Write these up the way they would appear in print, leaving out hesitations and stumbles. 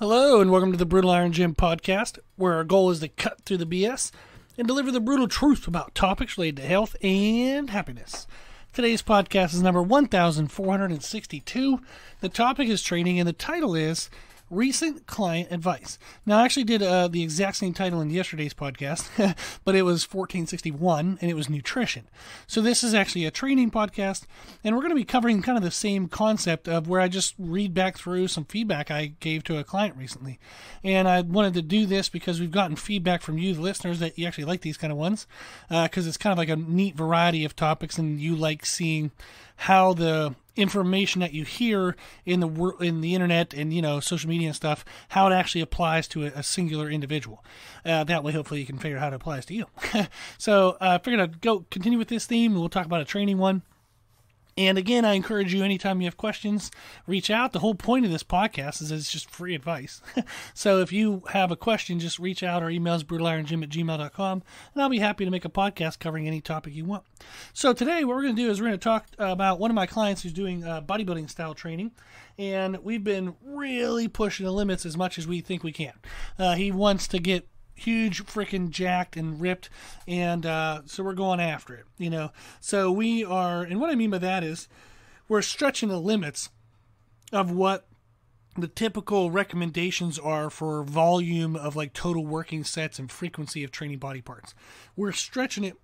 Hello, and welcome to the Brutal Iron Gym podcast, where our goal is to cut through the BS and deliver the brutal truth about topics related to health and happiness. Today's podcast is number 1462. The topic is training, and the title is Recent Client Advice. Now, I actually did the exact same title in yesterday's podcast, but it was 1461, and it was nutrition. So this is actually a training podcast, and we're going to be covering kind of the same concept of where I just read back through some feedback I gave to a client recently. And I wanted to do this because we've gotten feedback from you, the listeners, that you actually like these kind of ones, because it's kind of like a neat variety of topics, and you like seeing how the information that you hear in the internet and social media and stuff, how it actually applies to a singular individual. That way, hopefully, you can figure out how it applies to you. So I figured I'd continue with this theme, and we'll talk about a training one. And again, I encourage you, anytime you have questions, reach out. The whole point of this podcast is it's just free advice. So if you have a question, just reach out. Our email is brutaliron@gmail.com, and I'll be happy to make a podcast covering any topic you want. So today, what we're going to do is we're going to talk about one of my clients who's doing bodybuilding style training, and we've been really pushing the limits as much as we think we can. He wants to get huge, freaking jacked and ripped, and so we're going after it, So we are, and what I mean by that is we're stretching the limits of what the typical recommendations are for volume of like total working sets and frequency of training body parts. We're stretching it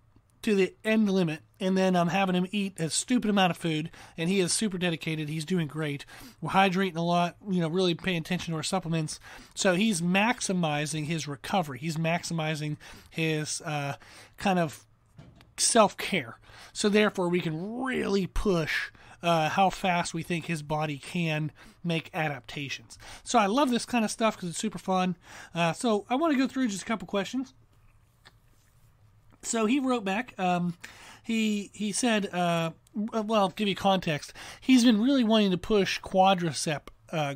to the end limit, and then I'm having him eat a stupid amount of food, and he is super dedicated. He's doing great. We're hydrating a lot, really paying attention to our supplements. So he's maximizing his recovery. He's maximizing his kind of self-care. So therefore, we can really push how fast we think his body can make adaptations. So I love this kind of stuff because it's super fun. So I want to go through just a couple questions. So he wrote back, he said, well, I'll give you context. He's been really wanting to push quadricep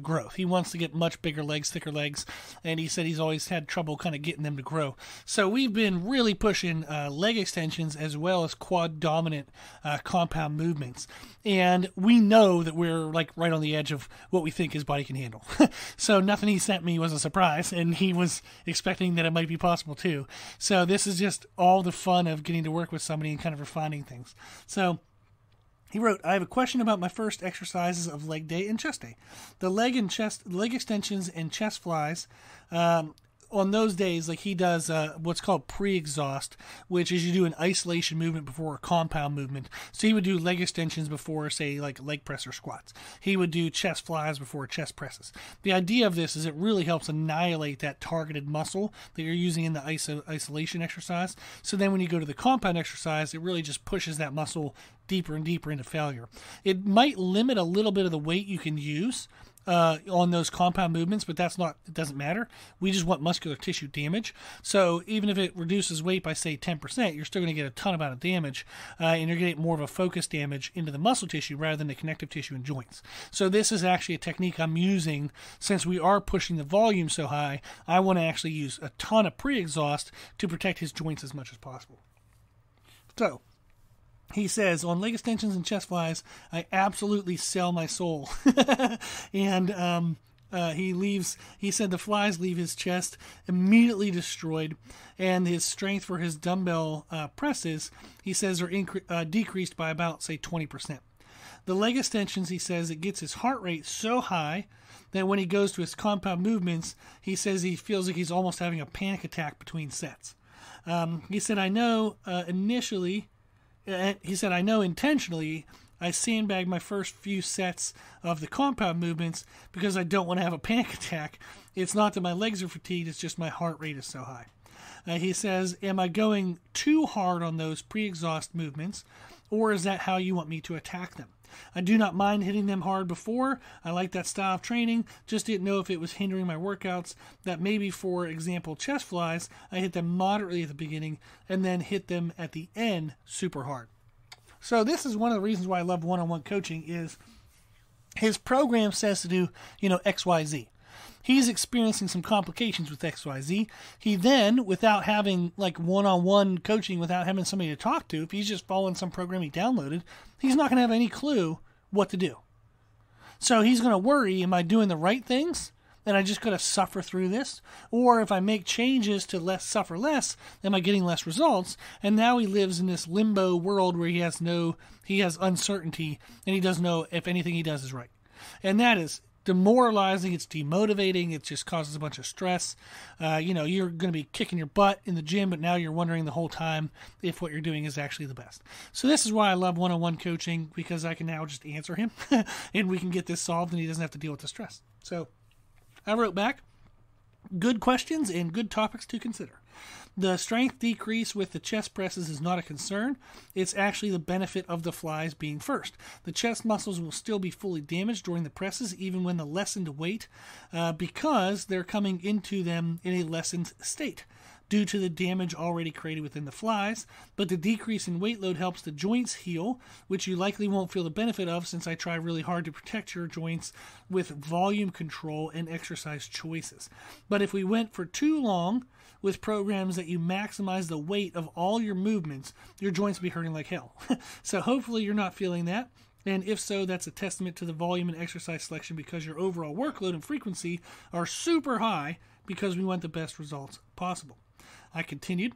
growth. He wants to get much bigger legs, thicker legs, and he said he's always had trouble kind of getting them to grow. So we've been really pushing leg extensions as well as quad dominant compound movements. And we know that we're like right on the edge of what we think his body can handle. So nothing he sent me was a surprise, and he was expecting that it might be possible too. So this is just all the fun of getting to work with somebody and kind of refining things. So he wrote, I have a question about my first exercises of leg day and chest day. The leg extensions and chest flies, on those days, like he does what's called pre-exhaust, which is you do an isolation movement before a compound movement. So he would do leg extensions before, say, like leg press or squats. He would do chest flies before chest presses. The idea of this is it really helps annihilate that targeted muscle that you're using in the isolation exercise. So then when you go to the compound exercise, it really just pushes that muscle deeper and deeper into failure. It might limit a little bit of the weight you can use on those compound movements, but it doesn't matter. We just want muscular tissue damage. So even if it reduces weight by, say, 10%, you're still going to get a ton amount of damage, and you're going to get more of a focus damage into the muscle tissue rather than the connective tissue and joints. So this is actually a technique I'm using since we are pushing the volume so high. I want to actually use a ton of pre-exhaust to protect his joints as much as possible. So he says, on leg extensions and chest flies, I absolutely sell my soul. And he said the flies leave his chest immediately destroyed, and his strength for his dumbbell presses, he says, are decreased by about, say, 20%. The leg extensions, he says, it gets his heart rate so high that when he goes to his compound movements, he says he feels like he's almost having a panic attack between sets. He said, I know intentionally I sandbag my first few sets of the compound movements because I don't want to have a panic attack. It's not that my legs are fatigued, it's just my heart rate is so high. He says, am I going too hard on those pre-exhaust movements, or is that how you want me to attack them? I do not mind hitting them hard before. I like that style of training. Just didn't know if it was hindering my workouts. That maybe, for example, chest flies, I hit them moderately at the beginning and then hit them at the end super hard. So this is one of the reasons why I love one-on-one coaching is his program says to do, X, Y, Z. He's experiencing some complications with XYZ. He then, without having like one-on-one coaching, without having somebody to talk to, if he's just following some program he downloaded, he's not going to have any clue what to do. So he's going to worry, am I doing the right things? and I just got to suffer through this? Or if I make changes to suffer less, am I getting less results? And now he lives in this limbo world where he has uncertainty, and he doesn't know if anything he does is right. And that is demoralizing. It's demotivating. It just causes a bunch of stress. You're going to be kicking your butt in the gym, but now you're wondering the whole time if what you're doing is actually the best. So this is why I love one-on-one coaching, because I can now just answer him and we can get this solved, and he doesn't have to deal with the stress. So I wrote back, good questions and good topics to consider. The strength decrease with the chest presses is not a concern. It's actually the benefit of the flies being first. The chest muscles will still be fully damaged during the presses, even when the lessened weight, because they're coming into them in a lessened state due to the damage already created within the flies. But the decrease in weight load helps the joints heal, which you likely won't feel the benefit of, since I try really hard to protect your joints with volume control and exercise choices. But if we went for too long with programs that you maximize the weight of all your movements, your joints will be hurting like hell. So hopefully you're not feeling that. And if so, that's a testament to the volume and exercise selection, because your overall workload and frequency are super high because we want the best results possible. I continued.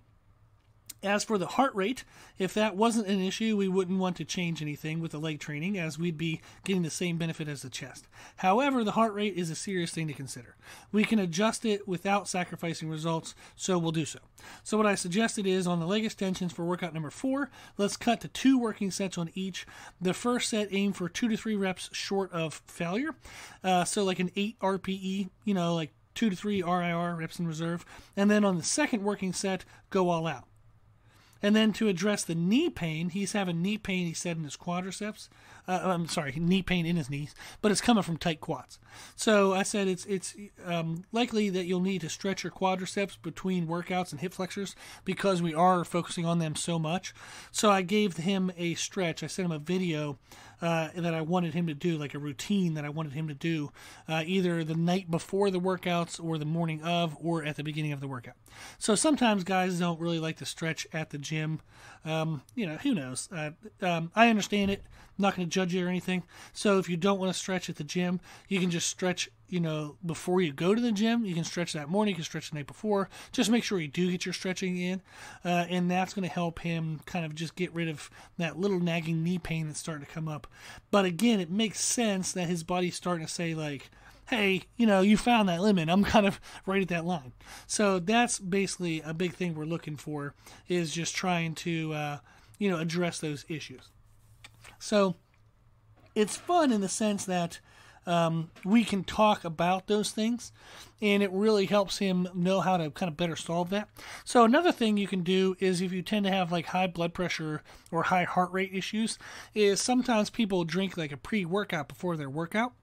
As for the heart rate, if that wasn't an issue, we wouldn't want to change anything with the leg training, as we'd be getting the same benefit as the chest. However, the heart rate is a serious thing to consider. We can adjust it without sacrificing results, so we'll do so. So what I suggested is, on the leg extensions for workout number 4, let's cut to 2 working sets on each. The first set, aim for 2 to 3 reps short of failure. So like an 8 RPE, like 2 to 3 RIR, reps in reserve. And then on the second working set, go all out. And then to address the knee pain, he's having knee pain, he said, in his quadriceps. Knee pain in his knees, but it's coming from tight quads. So I said it's likely that you'll need to stretch your quadriceps between workouts and hip flexors, because we are focusing on them so much. So I gave him a stretch. I sent him a video that I wanted him to do, like a routine that I wanted him to do, either the night before the workouts or the morning of, or at the beginning of the workout. So sometimes guys don't really like to stretch at the gym. Who knows? I understand it. I'm not going to judge you or anything. So if you don't want to stretch at the gym, you can just stretch, before you go to the gym. You can stretch that morning, you can stretch the night before. Just make sure you do get your stretching in. And that's going to help him kind of just get rid of that little nagging knee pain that's starting to come up. But again, it makes sense that his body's starting to say, like, hey, you found that limit. I'm kind of right at that line. So that's basically a big thing we're looking for, is just trying to, address those issues. So it's fun in the sense that we can talk about those things, and it really helps him know how to kind of better solve that. So another thing you can do is, if you tend to have like high blood pressure or high heart rate issues, is sometimes people drink like a pre-workout before their workout.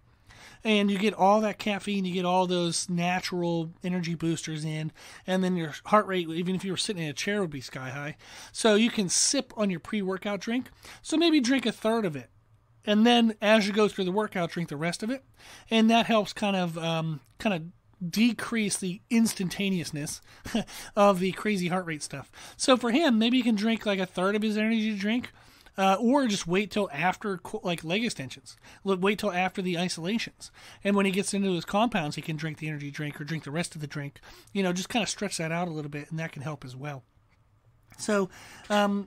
And you get all that caffeine, you get all those natural energy boosters in, and then your heart rate, even if you were sitting in a chair, would be sky high. So you can sip on your pre-workout drink. So maybe drink a third of it, and then as you go through the workout, drink the rest of it, and that helps kind of decrease the instantaneousness of the crazy heart rate stuff. So for him, maybe he can drink like a third of his energy drink. Or just wait till after like leg extensions. Wait till after the isolations. And when he gets into his compounds, he can drink the energy drink or drink the rest of the drink. Just kind of stretch that out a little bit, and that can help as well. So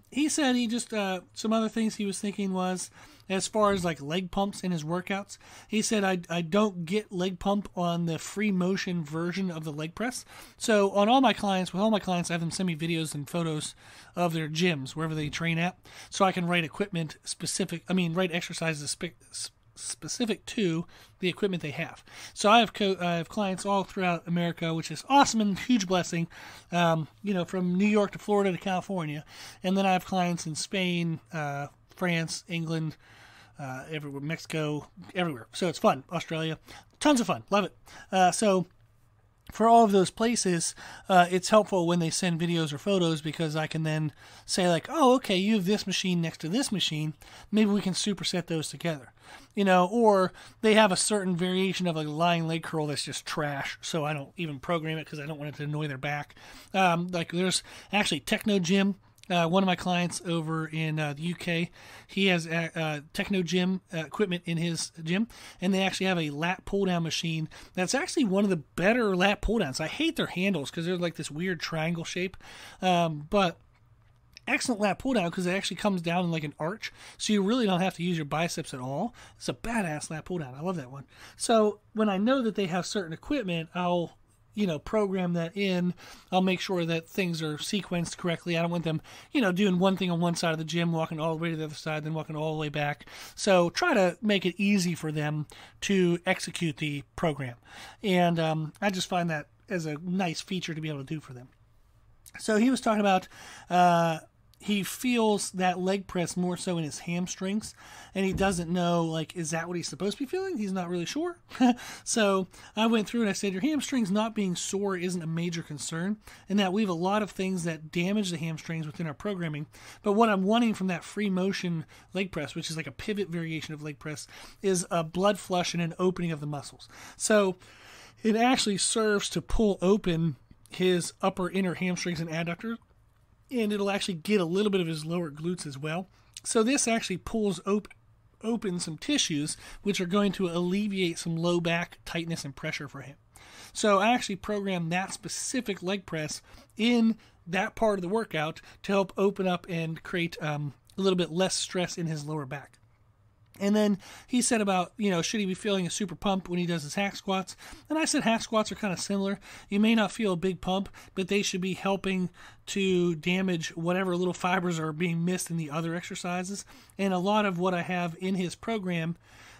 he said he just, some other things he was thinking was, as far as like leg pumps in his workouts, he said, I don't get leg pump on the free motion version of the leg press. So with all my clients, I have them send me videos and photos of their gyms, wherever they train at, so I can write write exercises specific to the equipment they have. So I have clients all throughout America, which is awesome and huge blessing, from New York to Florida to California. And then I have clients in Spain, France, England, everywhere, Mexico, everywhere. So it's fun. Australia, tons of fun. Love it. So for all of those places, it's helpful when they send videos or photos, because I can then say like, oh, okay, you have this machine next to this machine. Maybe we can superset those together, or they have a certain variation of a lying leg curl that's just trash. So I don't even program it because I don't want it to annoy their back. Like there's actually Techno Gym One of my clients over in the UK, he has Techno Gym equipment in his gym, and they actually have a lat pull-down machine that's actually one of the better lat pull-downs. I hate their handles because they're like this weird triangle shape, but excellent lat pull-down because it actually comes down in like an arch, so you really don't have to use your biceps at all. It's a badass lat pull-down. I love that one. So when I know that they have certain equipment, I'll program that in. I'll make sure that things are sequenced correctly. I don't want them, doing one thing on one side of the gym, walking all the way to the other side, then walking all the way back. So try to make it easy for them to execute the program. And I just find that as a nice feature to be able to do for them. So he was talking about he feels that leg press more so in his hamstrings, and he doesn't know, like, is that what he's supposed to be feeling? He's not really sure. So I went through and I said, your hamstrings not being sore isn't a major concern, and that we have a lot of things that damage the hamstrings within our programming. But what I'm wanting from that free motion leg press, which is like a pivot variation of leg press, is a blood flush and an opening of the muscles. So it actually serves to pull open his upper inner hamstrings and adductors, and it'll actually get a little bit of his lower glutes as well. So this actually pulls open some tissues, which are going to alleviate some low back tightness and pressure for him. So I actually programmed that specific leg press in that part of the workout to help open up and create a little bit less stress in his lower back. And then he said about, should he be feeling a super pump when he does his hack squats? And I said hack squats are kind of similar. You may not feel a big pump, but they should be helping to damage whatever little fibers are being missed in the other exercises. And a lot of what I have in his program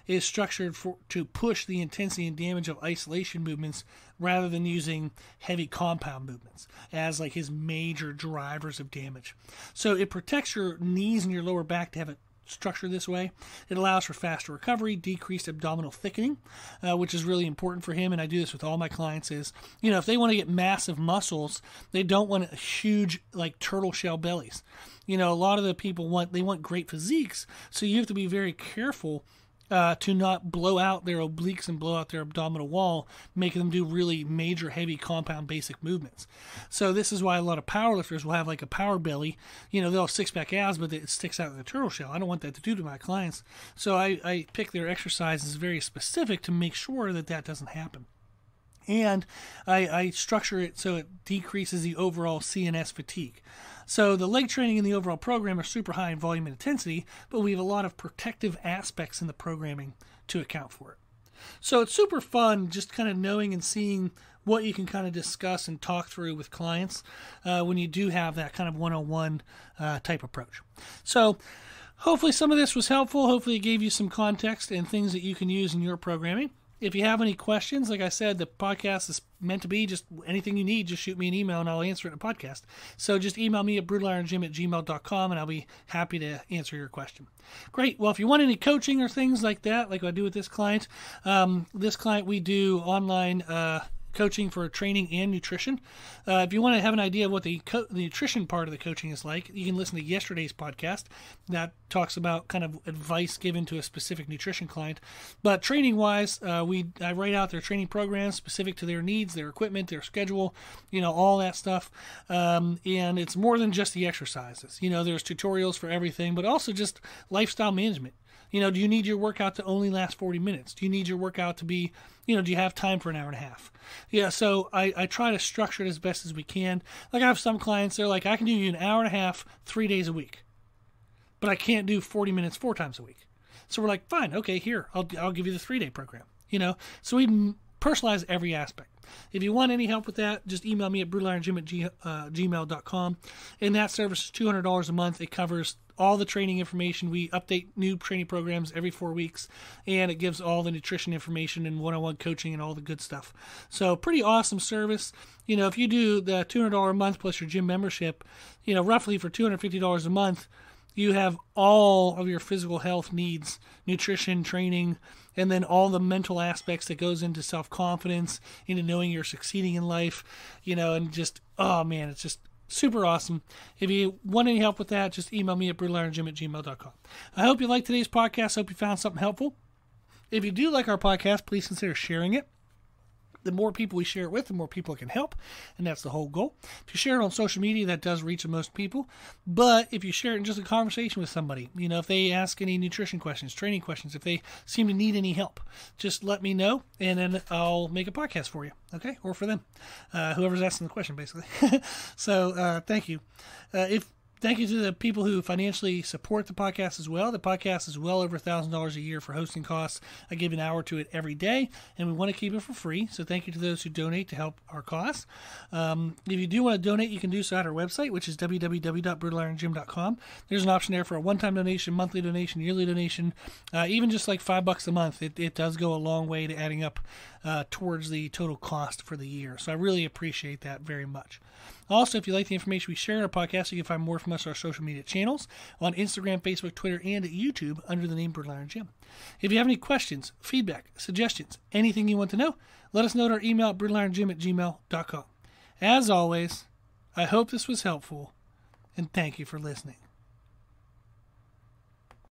is structured to push the intensity and damage of isolation movements rather than using heavy compound movements as like his major drivers of damage. So it protects your knees and your lower back to have it structured this way. It allows for faster recovery, decreased abdominal thickening, which is really important for him. And I do this with all my clients is, if they want to get massive muscles, they don't want huge like turtle shell bellies. A lot of the people want great physiques. So you have to be very careful to not blow out their obliques and blow out their abdominal wall, making them do really major, heavy, compound, basic movements. So this is why a lot of powerlifters will have like a power belly. They'll have six-pack abs, but it sticks out in the turtle shell. I don't want that to do to my clients. So I pick their exercises very specific to make sure that that doesn't happen. And I structure it so it decreases the overall CNS fatigue. So the leg training and the overall program are super high in volume and intensity, but we have a lot of protective aspects in the programming to account for it. So it's super fun just kind of knowing and seeing what you can kind of discuss and talk through with clients when you do have that kind of one-on-one type approach. So hopefully some of this was helpful. Hopefully it gave you some context and things that you can use in your programming. If you have any questions, like I said, the podcast is meant to be just anything you need. Just shoot me an email and I'll answer it in a podcast. So just email me at brutalirongym@gmail.com and I'll be happy to answer your question. Great. Well, if you want any coaching or things like that, like I do with this client, we do online coaching for training and nutrition. If you want to have an idea of what the nutrition part of the coaching is like, you can listen to yesterday's podcast that talks about kind of advice given to a specific nutrition client. But training wise, I write out their training programs specific to their needs, their equipment, their schedule, all that stuff. And it's more than just the exercises. There's tutorials for everything, but also just lifestyle management. Do you need your workout to only last 40 minutes? Do you need your workout to be, do you have time for an hour and a half? Yeah, so I try to structure it as best as we can. Like I have some clients, they're like, I can do you an hour and a half, 3 days a week, but I can't do 40 minutes 4 times a week. So we're like, fine, okay, here, I'll give you the 3-day program, So we personalize every aspect. If you want any help with that, just email me at brutalirongym@gmail.com. And that service is $200 a month. It covers all the training information. We update new training programs every 4 weeks, and it gives all the nutrition information and one-on-one coaching and all the good stuff. So pretty awesome service. If you do the $200 a month plus your gym membership, roughly for $250 a month, you have all of your physical health needs, nutrition, training, and then all the mental aspects that goes into self-confidence, into knowing you're succeeding in life, and just, oh man, it's just super awesome. If you want any help with that, just email me at brutalirongym@gmail.com. I hope you liked today's podcast. I hope you found something helpful. If you do like our podcast, please consider sharing it. The more people we share it with, the more people it can help, and that's the whole goal. If you share it on social media, that does reach the most people. But if you share it in just a conversation with somebody, if they ask any nutrition questions, training questions, if they seem to need any help, just let me know, and then I'll make a podcast for you, okay? Or for them, whoever's asking the question, basically. So thank you. Thank you to the people who financially support the podcast as well. The podcast is well over $1,000 a year for hosting costs. I give an hour to it every day, and we want to keep it for free. So thank you to those who donate to help our costs. If you do want to donate, you can do so at our website, which is www.brutalirongym.com. There's an option there for a one-time donation, monthly donation, yearly donation, even just like $5 a month. It does go a long way to adding up towards the total cost for the year. So I really appreciate that very much. Also, if you like the information we share in our podcast, you can find more from us on our social media channels on Instagram, Facebook, Twitter, and YouTube under the name Brutal Iron Gym. If you have any questions, feedback, suggestions, anything you want to know, let us know at our email at brutalirongym@gmail.com. As always, I hope this was helpful, and thank you for listening.